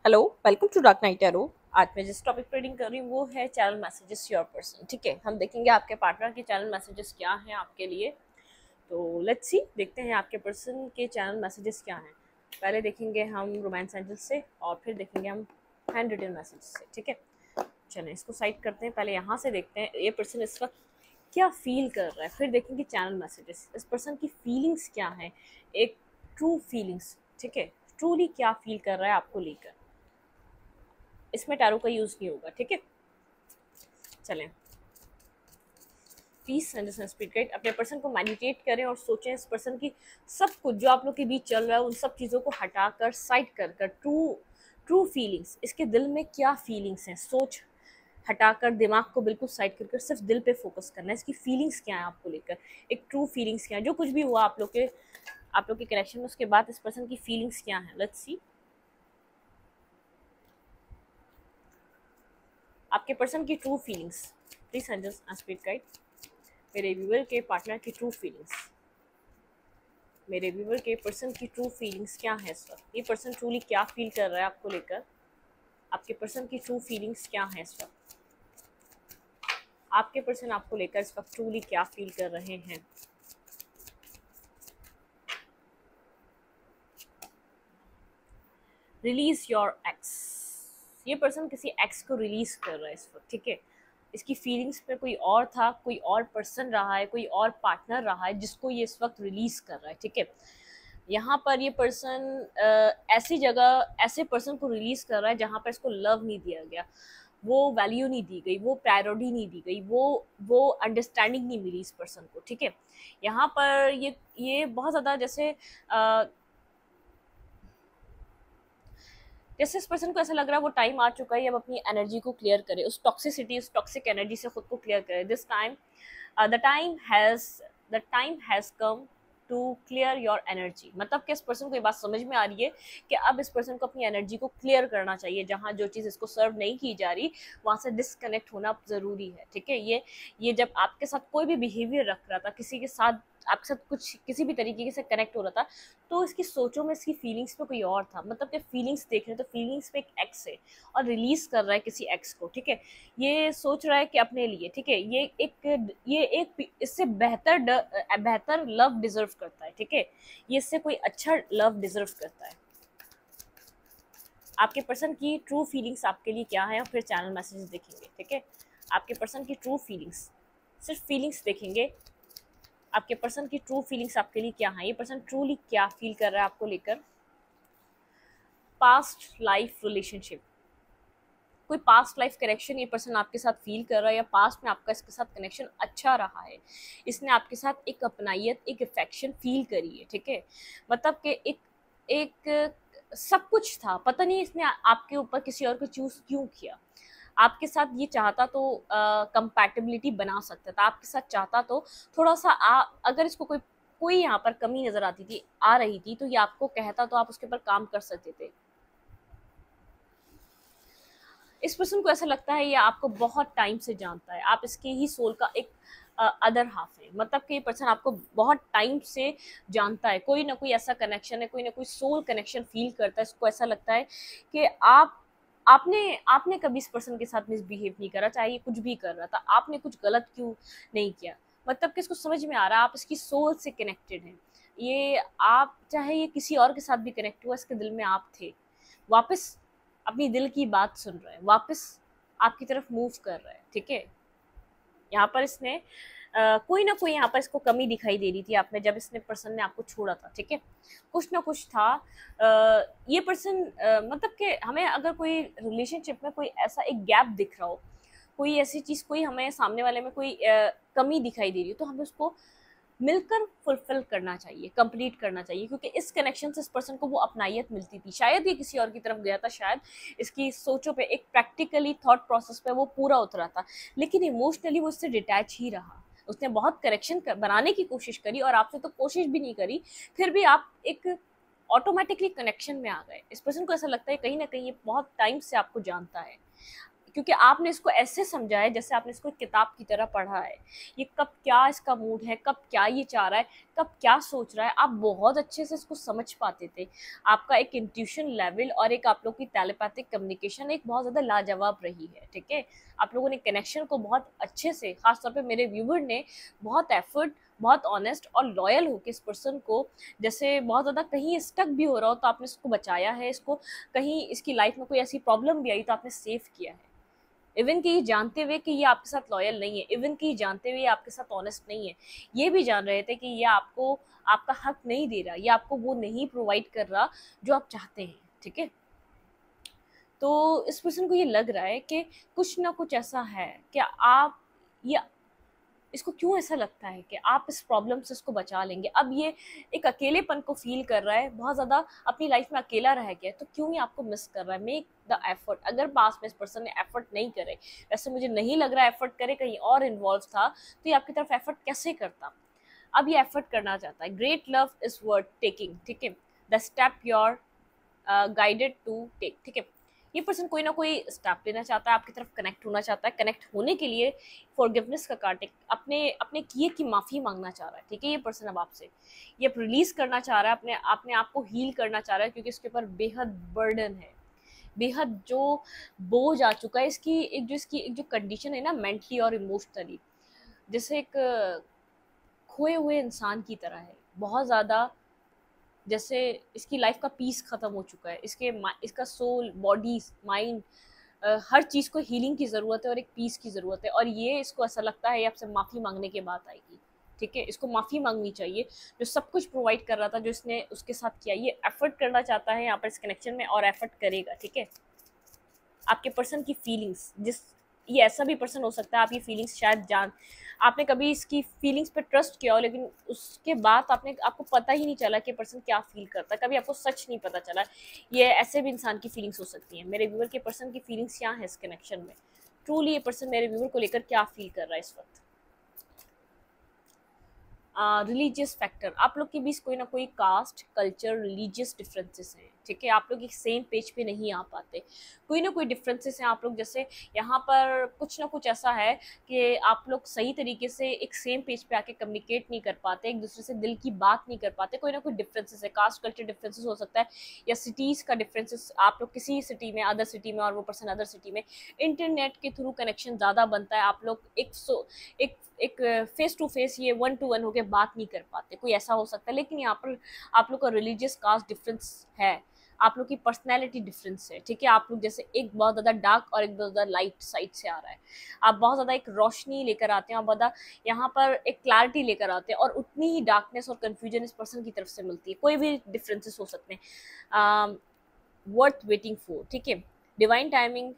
Hello, welcome to dark night arrow. आज मैं जिस टॉपिक पर रीडिंग कर रही हूँ वो है चैनल मैसेजेस योर पर्सन। ठीक है, हम देखेंगे आपके पार्टनर के चैनल मैसेजेस क्या हैं आपके लिए। तो लेट्स सी, देखते हैं आपके पर्सन के चैनल मैसेजेस क्या हैं। पहले देखेंगे हम रोमांस एंजल से और फिर देखेंगे हम हैंड रिटन मैसेज से। ठीक है, चलें इसको साइड करते हैं। पहले यहाँ से देखते हैं ये पर्सन इस वक्त क्या फील कर रहा है, फिर देखेंगे चैनल मैसेजेस इस पर्सन की फीलिंग्स क्या हैं, एक ट्रू फीलिंग्स। ठीक है, ट्रूली क्या फील कर रहा है आपको लेकर। इसमें टैरो का यूज नहीं होगा। ठीक है, चलें। पीस एंड स्पिरिट गाइड, अपने पर्सन को मेडिटेट करें और सोचें इस पर्सन की सब कुछ जो आप लोग के बीच चल रहा है उन सब चीज़ों को हटाकर साइड कर कर ट्रू फीलिंग्स, इसके दिल में क्या फीलिंग्स हैं, सोच हटाकर दिमाग को बिल्कुल साइड कर कर सिर्फ दिल पे फोकस करना है। इसकी फीलिंग्स क्या है आपको लेकर, एक ट्रू फीलिंग्स क्या है, जो कुछ भी हुआ आप लोग के कनेक्शन में, उसके बाद इस पर्सन की फीलिंग्स क्या है। लेट्स सी आपके पर्सन की true feelings. Please angels and spirit guide, मेरे व्यूअर के पार्टनर की ट्रू फीलिंग्स, मेरे व्यूअर के पर्सन की ट्रू फीलिंग्स क्या है इस वक्त। ये पर्सन ट्रूली क्या फील कर रहा है आपको लेकर, आपके पर्सन की ट्रू फीलिंग्स क्या है इस वक्त। आपके पर्सन आपको लेकर इस वक्त ट्रूली क्या फील कर रहे हैं। रिलीज योर एक्स, ये पर्सन किसी एक्स को रिलीज कर रहा है इस वक्त। ठीक है, इसकी फीलिंग्स पे कोई और था, कोई और पर्सन रहा है, कोई और पार्टनर रहा है जिसको ये इस वक्त रिलीज कर रहा है। ठीक है, यहाँ पर ये पर्सन ऐसी जगह ऐसे पर्सन को रिलीज कर रहा है जहाँ पर इसको लव नहीं दिया गया, वो वैल्यू नहीं दी गई, वो प्रायोरिटी नहीं दी गई, वो अंडरस्टैंडिंग नहीं मिली इस पर्सन को। ठीक है, यहाँ पर ये बहुत ज़्यादा जैसे इस पर्सन को ऐसा लग रहा है वो टाइम आ चुका है अब अपनी एनर्जी को क्लियर करे, उस टॉक्सिसिटी, उस टॉक्सिक एनर्जी से खुद को क्लियर करे। This time the time has come to clear your energy. मतलब कि इस पर्सन को ये बात समझ में आ रही है कि अब इस पर्सन को अपनी एनर्जी को क्लियर करना चाहिए, जहाँ जो चीज़ इसको सर्व नहीं की जा रही वहाँ से डिस्कनेक्ट होना ज़रूरी है। ठीक है, ये जब आपके साथ कोई भी बिहेवियर रख रहा था, किसी के साथ आपके साथ कुछ किसी भी तरीके से कनेक्ट हो रहा था, तो इसकी सोचों में, इसकी फीलिंग्स में कोई और था। मतलब कि फीलिंग्स देख रहे हैं तो फीलिंग्स में एक एक्स है और रिलीज कर रहा है किसी एक्स को। ठीक है, ये सोच रहा है कि अपने लिए, ठीक है, ये एक इससे बेहतर लव डिजर्व करता है। ठीक है, ये इससे कोई अच्छा लव डिजर्व करता है। आपके पर्सन की ट्रू फीलिंग्स आपके लिए क्या है और फिर चैनल मैसेजेस देखेंगे। ठीक है, आपके पर्सन की ट्रू फीलिंग्स, सिर्फ फीलिंग्स देखेंगे। आपके पर्सन की ट्रू फीलिंग्स आपके लिए क्या है, ये पर्सन ट्रूली क्या फील कर रहा है आपको लेकर। पास्ट लाइफ रिलेशनशिप, कोई पास्ट लाइफ कनेक्शन ये पर्सन आपके साथ फील कर रहा है, या पास्ट में आपका इसके साथ कनेक्शन अच्छा रहा है, इसने आपके साथ एक अपनायत, एक अफेक्शन फील करी है। ठीक है, मतलब कि एक एक सब कुछ था, पता नहीं इसने आपके ऊपर किसी और को चूज क्यों किया। आपके साथ ये चाहता तो कंपैटिबिलिटी बना सकता था, आपके साथ चाहता तो थोड़ा सा अगर इसको कोई कोई यहाँ पर कमी नजर आती थी, आ रही थी, तो ये आपको कहता तो आप उसके ऊपर काम कर सकते थे। इस पर्सन को ऐसा लगता है ये आपको बहुत टाइम से जानता है, आप इसके ही सोल का एक अदर हाफ है। मतलब कि ये पर्सन आपको बहुत टाइम से जानता है, कोई ना कोई ऐसा कनेक्शन है, कोई ना कोई सोल कनेक्शन फील करता है। इसको ऐसा लगता है कि आपने आपने कभी इस पर्सन के साथ मिसबिहेव नहीं करा, चाहे ये कुछ भी कर रहा था, आपने कुछ गलत क्यों नहीं किया। मतलब कि इसको समझ में आ रहा है आप इसकी सोल से कनेक्टेड हैं। ये आप चाहे ये किसी और के साथ भी कनेक्ट हुआ, इसके दिल में आप थे, वापस अपनी दिल की बात सुन रहा है, वापस आपकी तरफ मूव कर रहा है। ठीक है, यहाँ पर इसने कोई ना कोई यहाँ पर इसको कमी दिखाई दे रही थी आप में जब इसने पर्सन ने आपको छोड़ा था। ठीक है, कुछ ना कुछ था। ये पर्सन मतलब कि हमें अगर कोई रिलेशनशिप में कोई ऐसा एक गैप दिख रहा हो, कोई ऐसी चीज़, कोई हमें सामने वाले में कोई कमी दिखाई दे रही हो, तो हमें उसको मिलकर फुलफिल करना चाहिए, कंप्लीट करना चाहिए, क्योंकि इस कनेक्शन से इस पर्सन को वो अपनायत मिलती थी। शायद ये किसी और की तरफ गया था, शायद इसकी सोचों पे, एक प्रैक्टिकली थॉट प्रोसेस पे वो पूरा उतरा था, लेकिन इमोशनली वो इससे डिटैच ही रहा। उसने बहुत करेक्शन बनाने की कोशिश करी और आपसे तो कोशिश भी नहीं करी, फिर भी आप एक ऑटोमेटिकली कनेक्शन में आ गए। इस पर्सन को ऐसा लगता है कहीं ना कहीं ये बहुत टाइम से आपको जानता है, क्योंकि आपने इसको ऐसे समझा है जैसे आपने इसको किताब की तरह पढ़ा है। ये कब क्या इसका मूड है, कब क्या ये चाह रहा है, कब क्या सोच रहा है, आप बहुत अच्छे से इसको समझ पाते थे। आपका एक इंट्यूशन लेवल और एक आप लोग की टेलीपैथिक कम्युनिकेशन एक बहुत ज़्यादा लाजवाब रही है, ठीक है। आप लोगों ने कनेक्शन को बहुत अच्छे से, खासतौर पे मेरे व्यूवर ने बहुत एफर्ट, बहुत ऑनेस्ट और लॉयल होकर इस पर्सन को, जैसे बहुत ज़्यादा कहीं स्टक भी हो रहा हो तो आपने इसको बचाया है, इसको कहीं इसकी लाइफ में कोई ऐसी प्रॉब्लम भी आई तो आपने सेव किया है। इवन कि ये जानते हुए कि ये आपके साथ लॉयल नहीं है, इवन कि ये जानते हुए ये आपके साथ ऑनेस्ट नहीं है, ये भी जान रहे थे कि ये आपको आपका हक नहीं दे रहा, ये आपको वो नहीं प्रोवाइड कर रहा जो आप चाहते हैं, ठीक है। तो इस पर्सन को ये लग रहा है कि कुछ ना कुछ ऐसा है कि आप, ये इसको क्यों ऐसा लगता है कि आप इस प्रॉब्लम से इसको बचा लेंगे। अब ये एक अकेलेपन को फील कर रहा है, बहुत ज़्यादा अपनी लाइफ में अकेला रह गया है, तो क्यों ये आपको मिस कर रहा है। Make the effort. अगर पास में इस पर्सन ने एफर्ट नहीं करे, वैसे मुझे नहीं लग रहा एफर्ट करे, कहीं और इन्वॉल्व था, तो ये आपकी तरफ एफर्ट कैसे करता। अब ये एफर्ट करना चाहता है। Great love is worth taking, ठीक है। The step your guided to take, ठीक है। ये पर्सन कोई ना कोई स्टेप लेना चाहता है, आपकी तरफ कनेक्ट होना चाहता है। कनेक्ट होने के लिए फॉरगिवनेस का कार्ड, अपने अपने किए की माफ़ी मांगना चाह रहा है, ठीक है। ये पर्सन अब आपसे ये रिलीज करना चाह रहा है, अपने आप को हील करना चाह रहा है, क्योंकि इसके ऊपर बेहद बर्डन है, बेहद जो बोझ आ चुका है। इसकी एक जो कंडीशन है ना, मेंटली और इमोशनली, जैसे एक खोए हुए इंसान की तरह है, बहुत ज़्यादा। जैसे इसकी लाइफ का पीस ख़त्म हो चुका है, इसका सोल, बॉडी, माइंड, हर चीज़ को हीलिंग की ज़रूरत है और एक पीस की ज़रूरत है। और ये इसको ऐसा लगता है ये आपसे माफ़ी मांगने के बाद आएगी, ठीक है। इसको माफ़ी मांगनी चाहिए, जो सब कुछ प्रोवाइड कर रहा था, जो इसने उसके साथ किया। ये एफर्ट करना चाहता है यहाँ पर इस कनेक्शन में, और एफर्ट करेगा, ठीक है। आपके पर्सन की फीलिंग्स, ये ऐसा भी पर्सन हो सकता है आपकी फीलिंग्स शायद आपने कभी इसकी फीलिंग्स पे ट्रस्ट किया हो, लेकिन उसके बाद आपको पता ही नहीं चला कि पर्सन क्या फील करता है, कभी आपको सच नहीं पता चला। ये ऐसे भी इंसान की फीलिंग्स हो सकती हैं। मेरे व्यूवर के पर्सन की फीलिंग्स क्या है इस कनेक्शन में, ट्रूली ये पर्सन मेरे व्यूवर को लेकर क्या फील कर रहा है इस वक्त। रिलीजियस फैक्टर, आप लोग के बीच कोई ना कोई कास्ट, कल्चर, रिलीजियस डिफरेंसेस हैं, ठीक है। आप लोग एक सेम पेज पे नहीं आ पाते, कोई ना कोई डिफरेंसेस हैं आप लोग। जैसे यहाँ पर कुछ ना कुछ ऐसा है कि आप लोग सही तरीके से एक सेम पेज पे आके कम्युनिकेट नहीं कर पाते, एक दूसरे से दिल की बात नहीं कर पाते। कोई ना कोई डिफरेंसेस है, कास्ट कल्चर डिफरेंसेस हो सकता है, या सिटीज़ का डिफरेंसेस। आप लोग किसी सिटी में, अदर सिटी में, और वो पर्सन अदर सिटी में। इंटरनेट के थ्रू कनेक्शन ज़्यादा बनता है, आप लोग एक फेस टू फेस, ये 1 to 1 होके बात नहीं कर पाते, कोई ऐसा हो सकता है। लेकिन यहाँ पर आप लोग का रिलीजियस कास्ट डिफरेंस है, आप लोग की पर्सनैलिटी डिफरेंस है, ठीक है। आप लोग जैसे एक बहुत ज़्यादा डार्क और एक बहुत ज़्यादा लाइट साइड से आ रहा है। आप बहुत ज़्यादा एक रोशनी लेकर आते हैं, आप बहुत यहाँ पर एक क्लैरिटी लेकर आते हैं, और उतनी ही डार्कनेस और कन्फ्यूजन इस पर्सन की तरफ से मिलती है। कोई भी डिफरेंसेस हो सकते हैं। वर्थ वेटिंग फॉर, ठीक है। Divine timing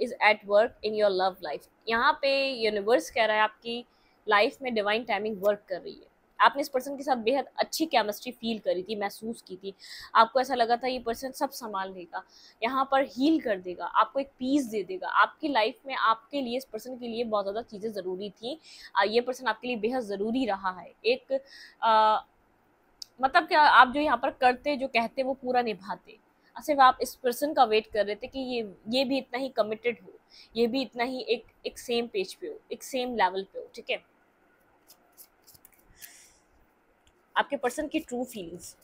is at work in your love life. यहाँ पे यूनिवर्स कह रहा है आपकी लाइफ में डिवाइन टाइमिंग वर्क कर रही है। आपने इस पर्सन के साथ बेहद अच्छी केमिस्ट्री फील करी थी, महसूस की थी। आपको ऐसा लगा था ये पर्सन सब संभाल लेगा, यहाँ पर हील कर देगा, आपको एक पीस दे देगा। आपकी लाइफ में आपके लिए, इस पर्सन के लिए बहुत ज़्यादा चीज़ें ज़रूरी थी। ये पर्सन आपके लिए बेहद ज़रूरी रहा है। मतलब क्या, आप जो यहाँ पर करते, जो कहते, वो पूरा निभाते। सिर्फ आप इस पर्सन का वेट कर रहे थे कि ये भी इतना ही कमिटेड हो, ये भी इतना ही एक सेम पेज पे हो, एक सेम लेवल पे हो, ठीक है। आपके पर्सन की ट्रू फीलिंग्स,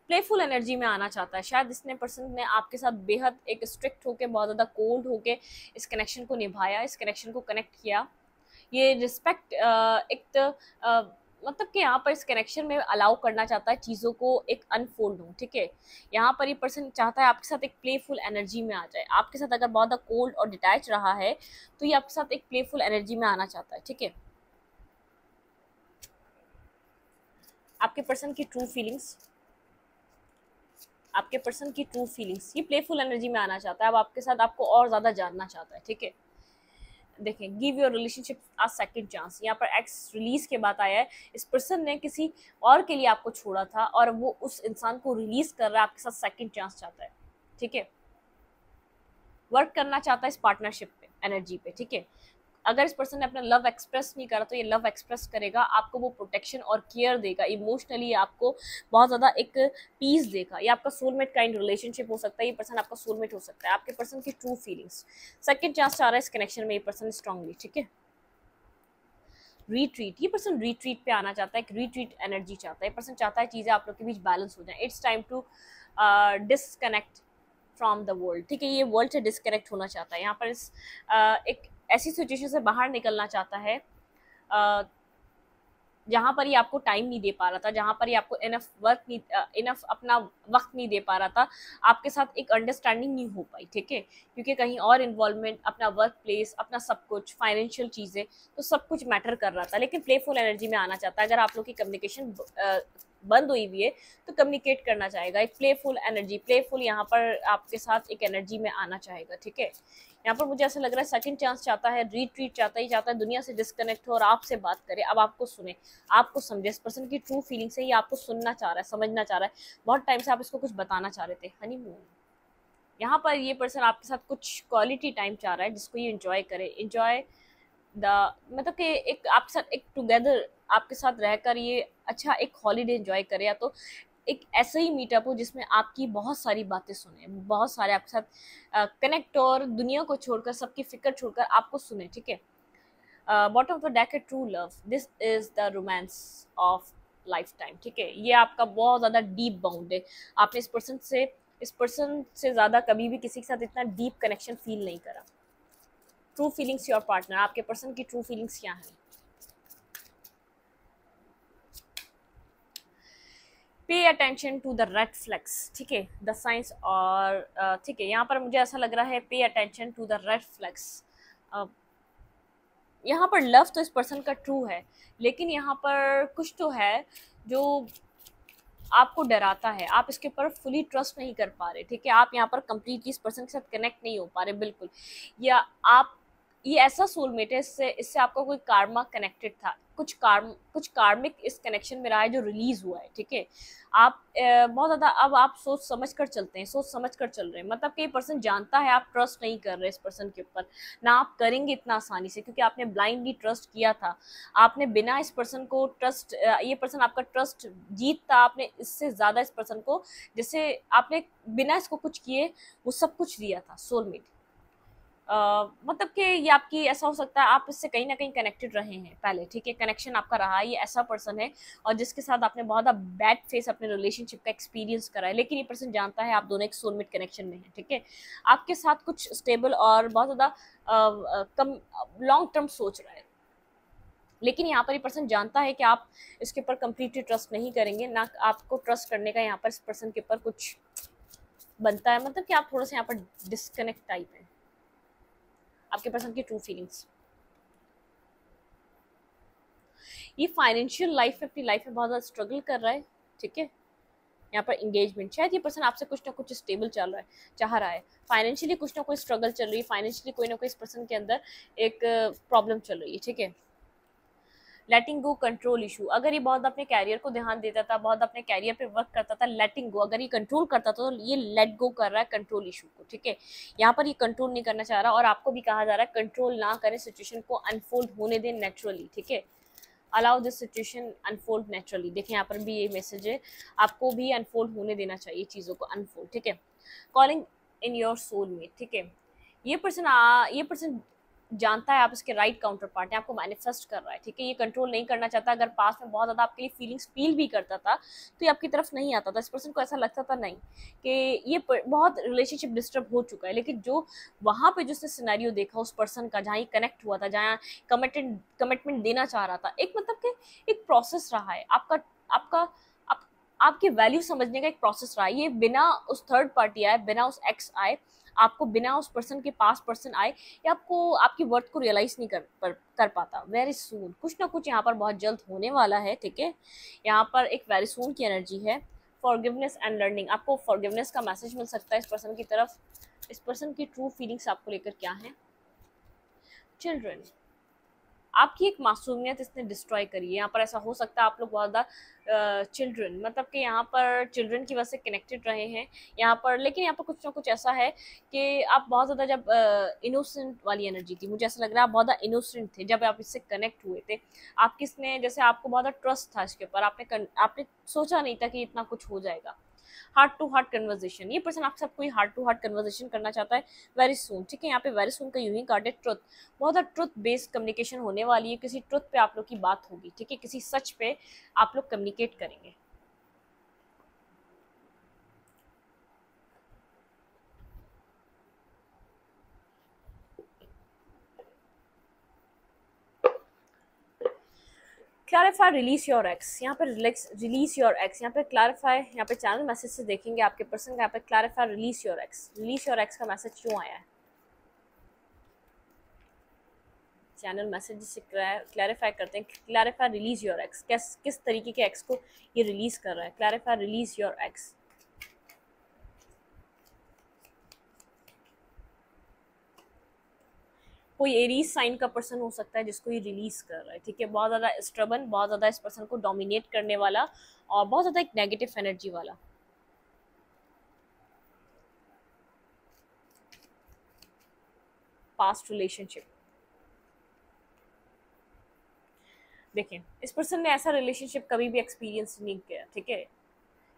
प्लेफुल एनर्जी में आना चाहता है। शायद इसने पर्सन ने आपके साथ बेहद एक स्ट्रिक्ट होके, बहुत ज़्यादा कोल्ड होके इस कनेक्शन को निभाया, इस कनेक्शन को कनेक्ट किया। ये रिस्पेक्ट मतलब कि यहाँ पर इस कनेक्शन में अलाउ करना चाहता है चीज़ों को एक अनफोल्ड हो, ठीक है। यहाँ पर ये पर्सन चाहता है आपके साथ एक प्लेफुल एनर्जी में आ जाए। आपके साथ अगर बहुत ज़्यादा कोल्ड और डिटैच रहा है, तो ये आपके साथ एक प्लेफुल एनर्जी में आना चाहता है, ठीक है। आपके पर्सन की ट्रू फीलिंग्स, ये प्लेफुल एनर्जी में आना चाहता है। अब आपके साथ आपको और ज़्यादा जानना चाहता है, ठीक है। देखें, give your relationship a second chance. यहाँ पर एक्स रिलीज के बाद आया है। इस पर्सन ने किसी और के लिए आपको छोड़ा था, और वो उस इंसान को रिलीज कर रहा है, आपके साथ सेकंड चांस चाहता है, ठीक है। वर्क करना चाहता है इस पार्टनरशिप पे, एनर्जी पे, ठीक है। अगर इस पर्सन ने अपना लव एक्सप्रेस नहीं करा तो ये लव एक्सप्रेस करेगा, आपको वो प्रोटेक्शन और केयर देगा, इमोशनली आपको बहुत ज़्यादा एक पीस देगा। ये आपका सोलमेट काइंड रिलेशनशिप हो सकता है, ये पर्सन आपका सोलमेट हो सकता है, आपके पर्सन की ट्रू फीलिंग्स। सेकंड चांस चाह रहा है इस कनेक्शन में ये पर्सन स्ट्रांगली, ठीक है। रिट्रीट, ये पर्सन रिट्रीट पे आना चाहता है, एक रिट्रीट एनर्जी चाहता है, ये पर्सन चाहता है चीज़ें आप लोग के बीच बैलेंस हो जाए। It's time to disconnect from the world, ठीक है। ये वर्ल्ड से डिसकनेक्ट होना चाहता है, यहाँ पर इस एक ऐसी सिचुएशन से बाहर निकलना चाहता है जहाँ पर ये आपको टाइम नहीं दे पा रहा था, जहाँ पर ये आपको इनफ अपना वक्त नहीं दे पा रहा था, आपके साथ एक अंडरस्टैंडिंग नहीं हो पाई, ठीक है। क्योंकि कहीं और इन्वॉल्वमेंट, अपना वर्क प्लेस, अपना सब कुछ, फाइनेंशियल चीज़ें, तो सब कुछ मैटर कर रहा था, लेकिन प्लेफुल एनर्जी में आना चाहता है। अगर आप लोग की कम्युनिकेशन बंद हुई हुई है तो कम्युनिकेट करना चाहेगा, एक प्लेफुल एनर्जी, प्लेफुल यहाँ पर आपके साथ एक एनर्जी में आना चाहेगा, ठीक है। यहाँ पर मुझे ऐसा लग रहा है सेकंड चांस चाहता है, रिट्रीट चाहता है दुनिया से डिस्कनेक्ट हो और आपसे बात करे, अब आपको सुने, आपको समझे। इस पर्सन की ट्रू फीलिंग से ये आपको सुनना चाह रहा है, समझना चाह रहा है, बहुत टाइम से आप इसको कुछ बताना चाह रहे थे। हनीमून, यहाँ पर ये पर्सन आपके साथ कुछ क्वालिटी टाइम चाह रहा है जिसको ये इंजॉय करे, इंजॉय द मतलब कि एक आपके साथ एक टुगेदर आपके साथ रहकर ये अच्छा एक हॉलीडे एंजॉय करे, या तो एक ऐसा ही मीटअप हो जिसमें आपकी बहुत सारी बातें सुने, बहुत सारे आपके साथ कनेक्ट और दुनिया को छोड़कर, सबकी फिक्र छोड़कर आपको सुने, ठीक है। बॉटम ऑफ द डेक है true love, this is the romance of life time, ठीक है। ये आपका बहुत ज़्यादा डीप बाउंड है, आपने इस पर्सन से ज़्यादा कभी भी किसी के साथ इतना डीप कनेक्शन फील नहीं करा। ट्रू फीलिंग्स योर पार्टनर, आपके पर्सन की ट्रू फीलिंग्स क्या हैं? Pay attention to the red flags, ठीक है, द साइंस और ठीक है, यहाँ पर मुझे ऐसा लग रहा है pay attention to the red flags. यहाँ पर लव तो इस पर्सन का ट्रू है, लेकिन यहाँ पर कुछ तो है जो आपको डराता है, आप इसके ऊपर फुली ट्रस्ट नहीं कर पा रहे, ठीक है। आप यहाँ पर कंप्लीटली इस पर्सन के साथ कनेक्ट नहीं हो पा रहे बिल्कुल, या आप ये ऐसा सोलमेट है, इससे आपका कोई कार्मा कनेक्टेड था, कुछ कार्मिक इस कनेक्शन में रहा है जो रिलीज हुआ है, ठीक है। आप बहुत ज़्यादा अब आप सोच समझ कर चलते हैं, सोच समझ कर चल रहे हैं, मतलब कि ये पर्सन जानता है आप ट्रस्ट नहीं कर रहे इस पर्सन के ऊपर, ना आप करेंगे इतना आसानी से, क्योंकि आपने ब्लाइंडली ट्रस्ट किया था, आपने बिना इस पर्सन को ट्रस्ट, ये पर्सन आपका ट्रस्ट जीतता, आपने इससे ज़्यादा इस पर्सन को, जैसे आपने बिना इसको कुछ किए वो सब कुछ दिया था, सोलमेट। मतलब कि ये आपकी ऐसा हो सकता है आप इससे कहीं ना कहीं कनेक्टेड रहे हैं पहले, ठीक है, कनेक्शन आपका रहा है, ये ऐसा पर्सन है और जिसके साथ आपने बहुत बैड फेस अपने रिलेशनशिप का एक्सपीरियंस करा है, लेकिन ये पर्सन जानता है आप दोनों एक सोलमेट कनेक्शन में हैं, ठीक है। आपके साथ कुछ स्टेबल और बहुत ज़्यादा कम लॉन्ग टर्म सोच रहा है, लेकिन यहाँ पर ये पर्सन जानता है कि आप इसके ऊपर कंप्लीटली ट्रस्ट नहीं करेंगे, ना आपको ट्रस्ट करने का यहाँ पर इस पर्सन के ऊपर कुछ बनता है, मतलब कि आप थोड़ा सा यहाँ पर डिस्कनेक्ट टाइप है, आपके पर्सन की ट्रू फीलिंग्स। ये फाइनेंशियल लाइफ में, अपनी लाइफ में बहुत ज़्यादा स्ट्रगल कर रहा है, ठीक है। यहाँ पर एंगेजमेंट, शायद ये पर्सन आपसे कुछ ना कुछ स्टेबल चल रहा है, चाह रहा है, फाइनेंशियली कुछ ना कोई स्ट्रगल चल रही है, फाइनेंशियली कोई ना कोई इस पर्सन के अंदर एक प्रॉब्लम चल रही है, ठीक है। लेटिंग गो कंट्रोल इशू, अगर ये बहुत अपने कैरियर को ध्यान देता था, बहुत अपने कैरियर पे वर्क करता था, लेटिंग गो, अगर ये कंट्रोल करता था तो ये लेट गो कर रहा है कंट्रोल इशू को, ठीक है। यहाँ पर ये कंट्रोल नहीं करना चाह रहा, और आपको भी कहा जा रहा है कंट्रोल ना करें, सिचुएशन को अनफोल्ड होने दें नेचुरली, ठीक है। Allow this situation unfold naturally, देखिए यहाँ पर भी ये मैसेज है, आपको भी अनफोल्ड होने देना चाहिए चीज़ों को अनफोल्ड, ठीक है। कॉलिंग इन योर सोलमेट, ठीक है। ये पर्सन जानता है आप इसके राइट काउंटर पार्ट है, आपको मैनिफेस्ट कर रहा है, ठीक है। ये कंट्रोल नहीं करना चाहता, अगर पास में बहुत ज़्यादा आपके लिए फीलिंग्स फील भी करता था तो ये आपकी तरफ नहीं आता था, इस पर्सन को ऐसा लगता था नहीं कि ये बहुत रिलेशनशिप डिस्टर्ब हो चुका है, लेकिन जो वहाँ पे जो उसने सिनेरियो देखा उस पर्सन का, जहाँ ये कनेक्ट हुआ था, जहाँ कमिटमेंट देना चाह रहा था, एक मतलब कि एक प्रोसेस रहा है आपका आपके वैल्यू समझने का एक प्रोसेस रहा है, ये बिना उस थर्ड पार्टी आए, बिना उस एक्स आए, आपको बिना उस पर्सन के पास पर्सन आए, या आपको आपकी वर्थ को रियलाइज नहीं कर पाता। वेरी सून, कुछ ना कुछ यहाँ पर बहुत जल्द होने वाला है, ठीक है। यहाँ पर एक वेरी सून की एनर्जी है। फॉरगिवनेस एंड लर्निंग, आपको फॉरगिवनेस का मैसेज मिल सकता है इस पर्सन की तरफ। इस पर्सन की ट्रू फीलिंग्स आपको लेकर क्या है? चिल्ड्रन, आपकी एक मासूमियत इसने डिस्ट्रॉय करी है। यहाँ पर ऐसा हो सकता है आप लोग बहुत ज़्यादा चिल्ड्रन, मतलब कि यहाँ पर चिल्ड्रन की वजह से कनेक्टेड रहे हैं यहाँ पर, लेकिन यहाँ पर कुछ ना कुछ ऐसा है कि आप बहुत ज़्यादा जब इनोसेंट वाली एनर्जी थी, मुझे ऐसा लग रहा है आप बहुत ज़्यादा इनोसेंट थे जब आप इससे कनेक्ट हुए थे। आप किसने जैसे आपको बहुत ज़्यादा ट्रस्ट था इसके ऊपर, आपने सोचा नहीं था कि इतना कुछ हो जाएगा। हार्ट टू हार्ट कन्वर्सेशन, ये पर्सन आपके साथ कोई हार्ट टू हार्ट कन्वर्सेशन करना चाहता है वेरी सून, ठीक है। यहाँ पे वेरी सून का यूं कार्ड है ट्रुथ, बहुत ज़्यादा ट्रुथ बेस्ड कम्युनिकेशन होने वाली है, किसी ट्रुथ पे आप लोग की बात होगी, ठीक है, किसी सच पे आप लोग कम्युनिकेट करेंगे। क्लैरिफाई रिलीज योर एक्स, यहाँ पे रिलीज योर एक्स, यहाँ पे क्लैरिफाई, यहाँ पे चैनल मैसेज से देखेंगे आपके पर्सन का, यहाँ पे clarify release your x, release your x का मैसेज क्यों आया है, चैनल मैसेज से क्लैरिफाई करते हैं। क्लैरिफाई रिलीज योर एक्स, किस तरीके के एक्स को ये रिलीज कर रहा है, क्लैरिफाई रिलीज योर एक्स। कोई एरीज साइन का पर्सन हो सकता है जिसको ये रिलीज कर रहा है, ठीक है, बहुत ज़्यादा स्ट्रबन, बहुत ज़्यादा इस पर्सन को डोमिनेट करने वाला और बहुत ज़्यादा एक नेगेटिव एनर्जी वाला। पास्ट रिलेशनशिप, देखें इस पर्सन ने ऐसा रिलेशनशिप कभी भी एक्सपीरियंस नहीं किया, ठीक है,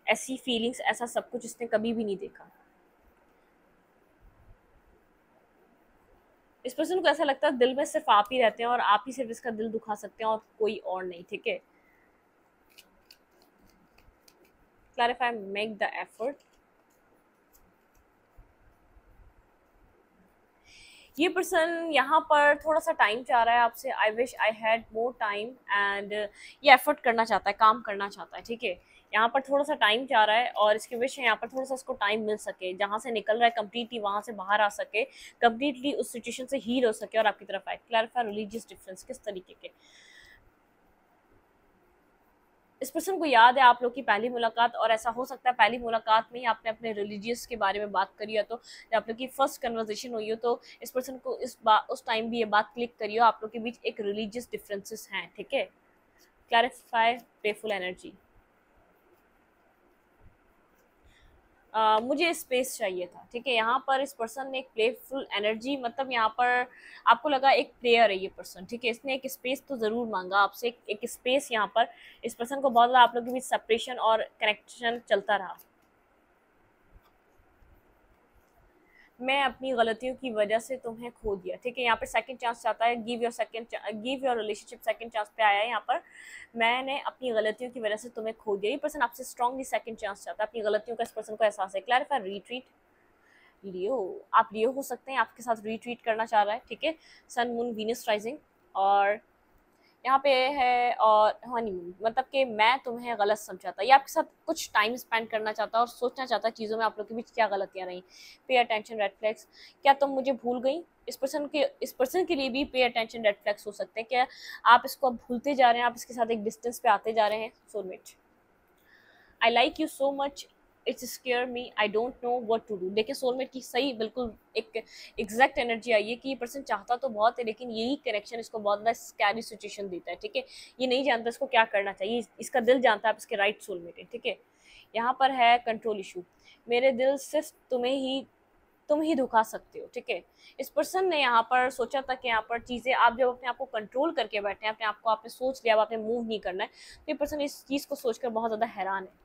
ऐसी फीलिंग्स, ऐसा सब कुछ इसने कभी भी नहीं देखा। इस पर्सन को ऐसा लगता है दिल में सिर्फ आप ही रहते हैं और आप ही सिर्फ इसका दिल दुखा सकते हैं और कोई और नहीं, ठीक है। क्लैरिफाई मेक द एफर्ट, ये पर्सन यहाँ पर थोड़ा सा टाइम चाह रहा है आपसे, I wish I had more time and ये एफर्ट करना चाहता है, काम करना चाहता है, ठीक है, यहाँ पर थोड़ा सा टाइम चाह रहा है और इसकी विश है यहाँ पर थोड़ा सा इसको टाइम मिल सके, जहाँ से निकल रहा है कम्प्लीटली वहाँ से बाहर आ सके, कम्प्लीटली उस सिचुएशन से हील हो सके और आपकी तरफ आए। क्लैरिफाई रिलीजियस डिफरेंस, किस तरीके के, इस पर्सन को याद है आप लोग की पहली मुलाकात और ऐसा हो सकता है पहली मुलाकात में ही आपने अपने रिलीजियस के बारे में बात करी है, तो जब आप लोग की फर्स्ट कन्वर्सेशन हुई हो तो इस पर्सन को उस टाइम भी ये बात क्लिक करी हो, आप लोग के बीच एक रिलीजियस डिफरेंसेस हैं, ठीक है। क्लैरिफाई प्लेफुल एनर्जी, मुझे स्पेस चाहिए था, ठीक है, यहाँ पर इस पर्सन ने एक प्लेफुल एनर्जी, मतलब यहाँ पर आपको लगा एक प्लेयर है ये पर्सन, ठीक है, इसने एक स्पेस तो ज़रूर मांगा आपसे, एक स्पेस, यहाँ पर इस पर्सन को बहुत ज़्यादा आप लोगों के बीच सेपरेशन और कनेक्शन चलता रहा। मैं अपनी गलतियों की वजह से तुम्हें खो दिया, ठीक है, यहाँ पर सेकंड चांस चाहता है, give your relationship second chance पे आया है यहाँ पर, मैंने अपनी गलतियों की वजह से तुम्हें खो दिया, ये पर्सन आपसे स्ट्रांगली सेकंड चांस चाहता है, अपनी गलतियों का इस पर्सन को एहसास है। क्लैरिफाई रिट्रीट, लियो, आप लियो हो सकते हैं, आपके साथ रिट्रीट करना चाह रहा है, ठीक है, सन मून वीनस राइजिंग और यहाँ पे है और हनीमून, मतलब कि मैं तुम्हें गलत समझा था, ये आपके साथ कुछ टाइम स्पेंड करना चाहता है और सोचना चाहता है चीज़ों में आप लोग के बीच क्या गलतियाँ रही। पे अटेंशन रेड फ्लैग्स, क्या तुम मुझे भूल गई, इस पर्सन के लिए भी पे अटेंशन रेड फ्लैग्स हो सकते हैं, क्या आप इसको अब भूलते जा रहे हैं, आप इसके साथ एक डिस्टेंस पे आते जा रहे हैं। Soulmate, I like you so much, it's scare me, I don't know what to do. देखिए सोलमेट की सही बिल्कुल एक एग्जैक्ट एनर्जी आई है कि ये पर्सन चाहता तो बहुत है लेकिन यही कनेक्शन इसको बहुत ज़्यादा स्कैरी सिचुएशन देता है, ठीक है, ये नहीं जानता इसको क्या करना चाहिए, इसका दिल जानता है आप इसके राइट सोलमेट है, ठीक है। यहाँ पर है कंट्रोल इशू, मेरे दिल सिर्फ तुम ही धोखा सकते हो, ठीक है। इस पर्सन ने यहाँ पर सोचा था कि यहाँ पर चीज़ें आप जब अपने आप को कंट्रोल करके बैठे हैं, अपने आप को आपने सोच लिया, अब आपने मूव नहीं करना है, तो ये पर्सन इस चीज़ को सोचकर बहुत ज़्यादा हैरान है।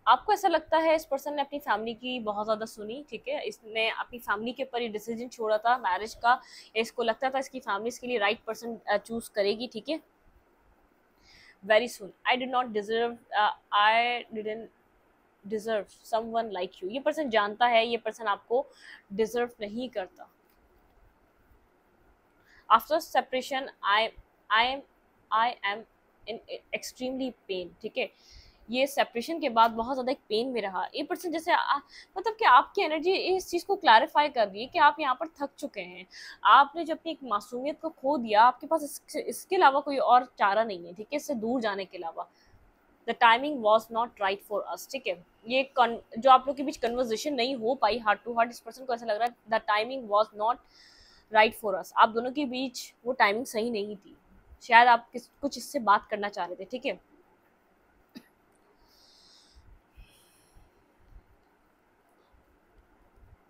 आपको ऐसा लगता है इस पर्सन ने अपनी फैमिली की बहुत ज़्यादा सुनी, ठीक है, इसने अपनी फैमिली के ऊपर ये डिसीजन छोड़ा था मैरिज का, इसको लगता था इसकी फैमिली इसके लिए राइट पर्सन चूज करेगी, ठीक है। Very soon, I didn't deserve someone like you, ये पर्सन जानता है ये पर्सन आपको डिजर्व नहीं करता। After separation I I am in extremely pain, ठीक है, ये सेपरेशन के बाद बहुत ज़्यादा एक पेन में रहा। ये पर्सन जैसे मतलब कि आपकी एनर्जी इस चीज़ को क्लैरिफाई कर रही है कि आप यहाँ पर थक चुके हैं, आपने जब अपनी एक मासूमियत को खो दिया, आपके पास इसके अलावा कोई और चारा नहीं है, ठीक है, इससे दूर जाने के अलावा। The timing was not right for us, ठीक है। ये जो आप लोग के बीच कन्वर्जेशन नहीं हो पाई हार्ट टू हार्ट, इस पर्सन को ऐसा लग रहा है the timing was not right for us, आप दोनों के बीच वो टाइमिंग सही नहीं थी, शायद आप कुछ इससे बात करना चाह रहे थे, ठीक है।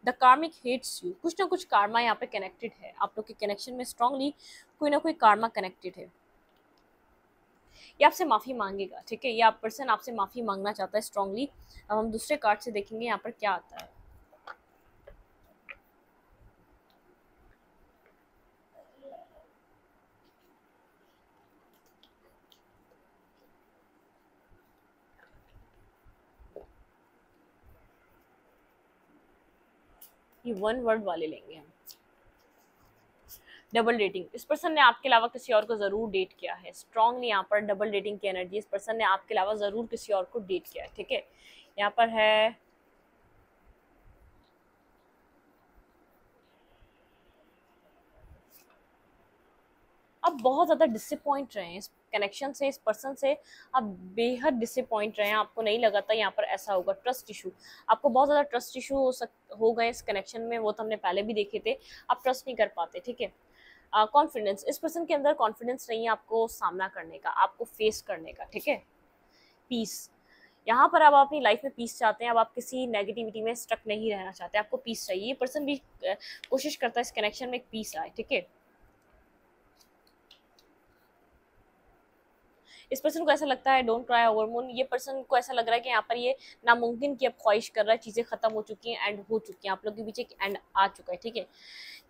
द कार्मिक हेट्स यू, कुछ ना कुछ कार्मा यहाँ पे कनेक्टेड है, आप लोग के कनेक्शन में स्ट्रांगली कोई ना कोई कार्मा कनेक्टेड है। ये आपसे माफ़ी मांगेगा, ठीक है, ये आप पर्सन आपसे माफ़ी मांगना चाहता है स्ट्रांगली। अब हम दूसरे कार्ड से देखेंगे यहाँ पर क्या आता है। ये वन वर्ड वाले लेंगे हम। डबल डेटिंग, इस पर्सन ने आपके अलावा किसी और को जरूर डेट किया है, स्ट्रांगली यहाँ पर डबल डेटिंग की एनर्जी, इस पर्सन ने आपके अलावा जरूर किसी और को डेट किया है, ठीक है। यहाँ पर है आप बहुत ज़्यादा डिसअपॉइंट रहे हैं इस कनेक्शन से, इस पर्सन से आप बेहद डिसअपॉइंट रहे हैं, आपको नहीं लगा था यहाँ पर ऐसा होगा। ट्रस्ट इशू, आपको बहुत ज़्यादा ट्रस्ट इशू हो गए इस कनेक्शन में, वो तो हमने पहले भी देखे थे, आप ट्रस्ट नहीं कर पाते, ठीक है। कॉन्फिडेंस, इस पर्सन के अंदर कॉन्फिडेंस नहीं है आपको सामना करने का, आपको फेस करने का, ठीक है। पीस, यहाँ पर अब आप अपनी लाइफ में पीस चाहते हैं, अब आप किसी नेगेटिविटी में स्टक नहीं रहना चाहते, आपको पीस चाहिए। ये पर्सन भी कोशिश करता है इस कनेक्शन में एक पीस आए, ठीक है। इस पर्सन को ऐसा लगता है डोंट ट्राई ओवरमून, ये पर्सन को ऐसा लग रहा है कि यहाँ पर ये नामुमकिन की अब ख्वाहिश कर रहा है, चीज़ें खत्म हो चुकी हैं, एंड हो चुकी हैं, आप लोग के बीच एक एंड आ चुका है, ठीक है।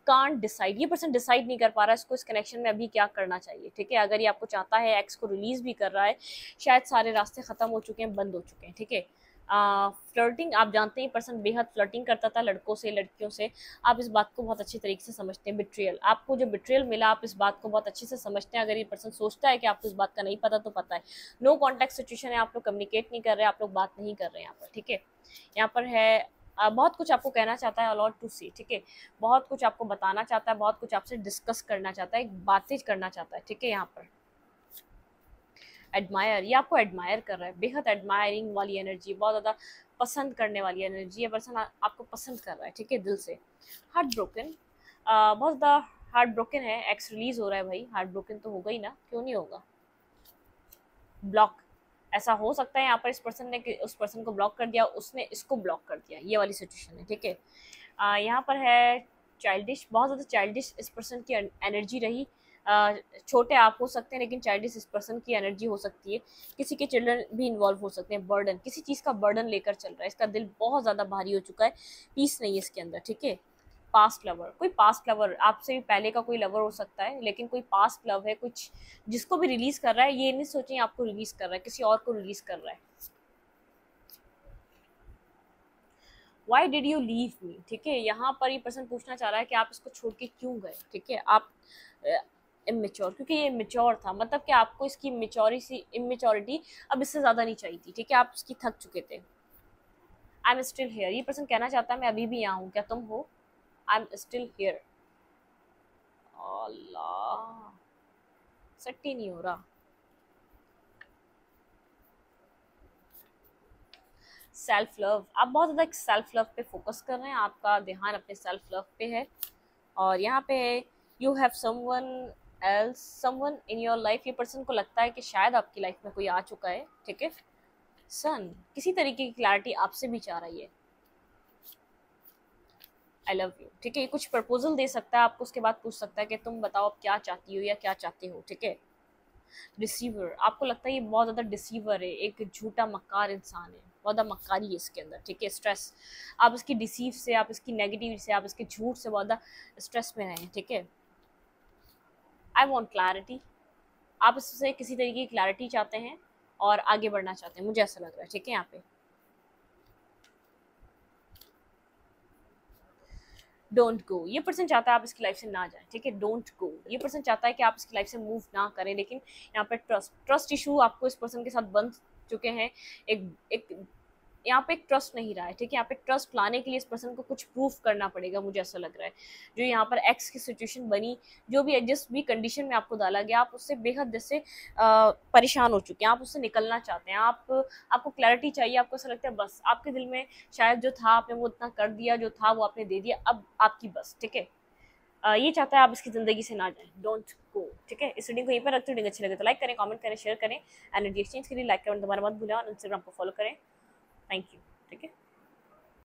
कांट डिसाइड, ये पर्सन डिसाइड नहीं कर पा रहा है इसको इस कनेक्शन में अभी क्या करना चाहिए, ठीक है। अगर ये आपको चाहता है, एक्स को रिलीज भी कर रहा है, शायद सारे रास्ते खत्म हो चुके हैं, बंद हो चुके हैं, ठीक है। फ्लर्टिंग, आप जानते हैं पर्सन बेहद फ्लर्टिंग करता था लड़कों से, लड़कियों से, आप इस बात को बहुत अच्छी तरीके से समझते हैं। बिट्रियल, आपको जो बिट्रियल मिला आप इस बात को बहुत अच्छे से समझते हैं। अगर ये पर्सन सोचता है कि आपको इस बात का नहीं पता तो पता है। नो कॉन्टैक्ट सिचुएशन है, आप लोग कम्युनिकेट नहीं कर रहे, आप लोग बात नहीं कर रहे हैं यहाँ पर, ठीक है। यहाँ पर है बहुत कुछ आपको कहना चाहता है, अलॉट टू सी, ठीक है, बहुत कुछ आपको बताना चाहता है, बहुत कुछ आपसे डिस्कस करना चाहता है, बातें करना चाहता है, ठीक है। यहाँ पर एडमायर, ये आपको एडमायर कर रहा है, बेहद एडमायरिंग वाली एनर्जी, बहुत ज़्यादा पसंद करने वाली एनर्जी, ये पर्सन आपको पसंद कर रहा है, ठीक है, दिल से। हार्ट ब्रोकन, बहुत ज़्यादा हार्ट ब्रोकन है, एक्स रिलीज हो रहा है भाई, हार्ट ब्रोकन तो होगा ही ना, क्यों नहीं होगा। ब्लॉक, ऐसा हो सकता है यहाँ पर इस पर्सन ने उस पर्सन को ब्लॉक कर दिया, उसने इसको ब्लॉक कर दिया, ये वाली सिचुएशन है, ठीक है। यहाँ पर है चाइल्डिश, बहुत ज़्यादा चाइल्डिश इस पर्सन की एनर्जी रही, छोटे आप हो सकते हैं लेकिन चाइल्डिश इस पर्सन की एनर्जी हो सकती है, किसी के चिल्ड्रन भी इन्वॉल्व हो सकते हैं। बर्डन, किसी चीज़ का बर्डन लेकर चल रहा है, इसका दिल बहुत ज़्यादा भारी हो चुका है, पीस नहीं है इसके अंदर, ठीक है। पास्ट लवर, कोई पास्ट लवर आपसे भी पहले का कोई लवर हो सकता है, लेकिन कोई पास्ट लव है, कुछ जिसको भी रिलीज कर रहा है, ये नहीं सोचें आपको रिलीज कर रहा है, किसी और को रिलीज कर रहा है। Why did you leave me, ठीक है, यहाँ पर ये पर्सन पूछना चाह रहा है कि आप इसको छोड़ के क्यों गए, ठीक है। आप इमेच्योर, क्योंकि ये इमेच्योर था, मतलब कि आपको इसकी इमेच्योरिटी अब इससे ज़्यादा नहीं चाहिए थी, ठीक है, आप इसकी थक चुके थे। आई एम स्टिल हेयर, ये पर्सन कहना चाहता है मैं अभी भी यहाँ हूँ, क्या तुम हो। आई एम स्टिल हेयर, अल्लाह सेट ही नहीं हो रहा। सेल्फ लव, आप बहुत ज़्यादा सेल्फ लव पे फोकस कर रहे हैं, आपका ध्यान अपने सेल्फ लव पे है। और यहाँ पे you have someone else, someone in your life, ये पर्सन को लगता है कि शायद आपकी लाइफ में कोई आ चुका है, ठीक है। सन, किसी तरीके की क्लैरिटी आपसे भी चाह रही है। आई लव यू, ठीक है, ये कुछ प्रपोजल दे सकता है आपको, उसके बाद पूछ सकता है कि तुम बताओ आप क्या चाहती हो या क्या चाहते हो, ठीक है। डिसीवर, आपको लगता है ये बहुत ज़्यादा डिसीवर है, एक झूठा मक्कार इंसान है, बहुत ज़्यादा मक्कारी है इसके अंदर, ठीक है। स्ट्रेस, आप इसकी डिसीव से, आप इसकी नेगेटिविटी से, आप इसके झूठ से बहुत ज़्यादा स्ट्रेस में रहे हैं, ठीक है। आई वॉन्ट क्लैरिटी, आप इससे किसी तरीके की क्लैरिटी चाहते हैं और आगे बढ़ना चाहते हैं, मुझे ऐसा लग रहा है, ठीक है। यहाँ पे डोंट गो, ये पर्सन चाहता है आप इसकी लाइफ से ना जाए, ठीक है। डोंट गो, ये पर्सन चाहता है कि आप इसकी लाइफ से मूव ना करें, लेकिन यहाँ पे ट्रस्ट इशू आपको इस पर्सन के साथ बन चुके हैं, एक एक यहाँ पे एक ट्रस्ट नहीं रहा है, ठीक है। यहाँ पे ट्रस्ट लाने के लिए इस पर्सन को कुछ प्रूफ करना पड़ेगा, मुझे ऐसा लग रहा है। जो यहाँ पर एक्स की सिचुएशन बनी, जो भी जिस भी कंडीशन में आपको डाला गया, आप उससे बेहद जैसे परेशान हो चुके हैं, आप उससे निकलना चाहते हैं, आपको क्लैरिटी चाहिए, आपको ऐसा लगता है बस आपके दिल में शायद जो था आपने वो इतना कर दिया, जो था वो आपने दे दिया, अब आपकी बस, ठीक है। ये चाहता है आप इसकी ज़िंदगी से ना जाएं, डोंट गो, ठीक है। इस वीडियो को यहीं पर रखते वीडियो अच्छी लगे तो लाइक करें, कमेंट करें, शेयर करें। एनर्जी एक्सचेंज के लिए लाइक करें दोबारा मत भूलें और इंस्टाग्राम को फॉलो करें। थैंक यू, ठीक है।